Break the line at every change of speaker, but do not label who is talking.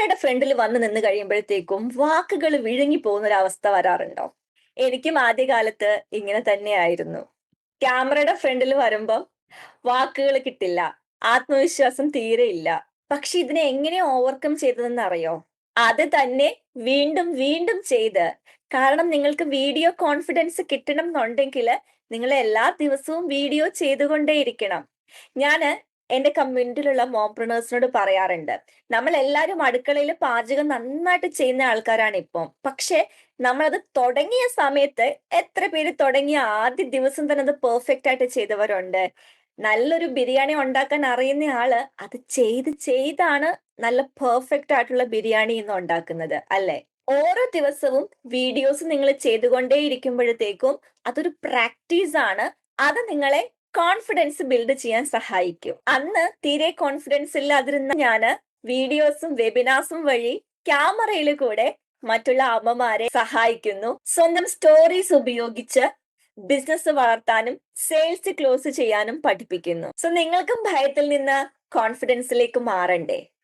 ക്യാമറയുടെ ഫ്രണ്ടിൽ വന്ന് നിന്ന് കഴിയുമ്പോഴത്തേക്കും വാക്കുകൾ വിഴുങ്ങി പോകുന്ന ഒരു അവസ്ഥ വരാറുണ്ടോ? എനിക്കും ആദ്യകാലത്ത് ഇങ്ങനെ തന്നെയായിരുന്നു. ക്യാമറയുടെ ഫ്രണ്ടിൽ വരുമ്പം വാക്കുകൾ കിട്ടില്ല. ആത്മവിശ്വാസം തീരെയില്ല. പക്ഷെ ഇതിനെ എങ്ങനെ ഓവർകം ചെയ്തതെന്ന് അറിയോ? അത് തന്നെ വീണ്ടും വീണ്ടും ചെയ്ത്. കാരണം നിങ്ങൾക്ക് വീഡിയോ കോൺഫിഡൻസ് കിട്ടണം എന്നുണ്ടെങ്കില് നിങ്ങൾ എല്ലാ ദിവസവും വീഡിയോ ചെയ്തുകൊണ്ടേയിരിക്കണം. ഞാന് എന്റെ കമ്മ്യൂണിറ്റിയിലുള്ള മോംപ്രനേഴ്സിനോട് പറയാറുണ്ട്. നമ്മൾ എല്ലാവരും അടുക്കളയിൽ പാചകം നന്നായിട്ട് ചെയ്യുന്ന ആൾക്കാരാണ് ഇപ്പം. പക്ഷെ നമ്മളത് തുടങ്ങിയ സമയത്ത് എത്ര പേര് തുടങ്ങിയ ആദ്യ ദിവസം തന്നെ അത് പെർഫെക്റ്റ് ആയിട്ട് ചെയ്തവരുണ്ട്. നല്ലൊരു ബിരിയാണി ഉണ്ടാക്കാൻ അറിയുന്ന ആള് അത് ചെയ്ത് ചെയ്താണ് നല്ല പെർഫെക്റ്റ് ആയിട്ടുള്ള ബിരിയാണി ഇന്ന് ഉണ്ടാക്കുന്നത് അല്ലെ? ഓരോ ദിവസവും വീഡിയോസ് നിങ്ങൾ ചെയ്തുകൊണ്ടേ ഇരിക്കുമ്പോഴത്തേക്കും അതൊരു പ്രാക്ടീസ് ആണ്. അത് നിങ്ങളെ കോൺഫിഡൻസ് ബിൽഡ് ചെയ്യാൻ സഹായിക്കും. അന്ന് തീരെ കോൺഫിഡൻസ് ഇല്ലാതിരുന്ന ഞാന് വീഡിയോസും വെബിനാർസും വഴി ക്യാമറയിൽ കൂടെ മറ്റുള്ള അമ്മമാരെ സഹായിക്കുന്നു. സ്വന്തം സ്റ്റോറീസ് ഉപയോഗിച്ച് ബിസിനസ് വളർത്താനും സെയിൽസ് ക്ലോസ് ചെയ്യാനും പഠിപ്പിക്കുന്നു. സോ നിങ്ങൾക്കും ഭയത്തിൽ നിന്ന് കോൺഫിഡൻസിലേക്ക് മാറണ്ടേ?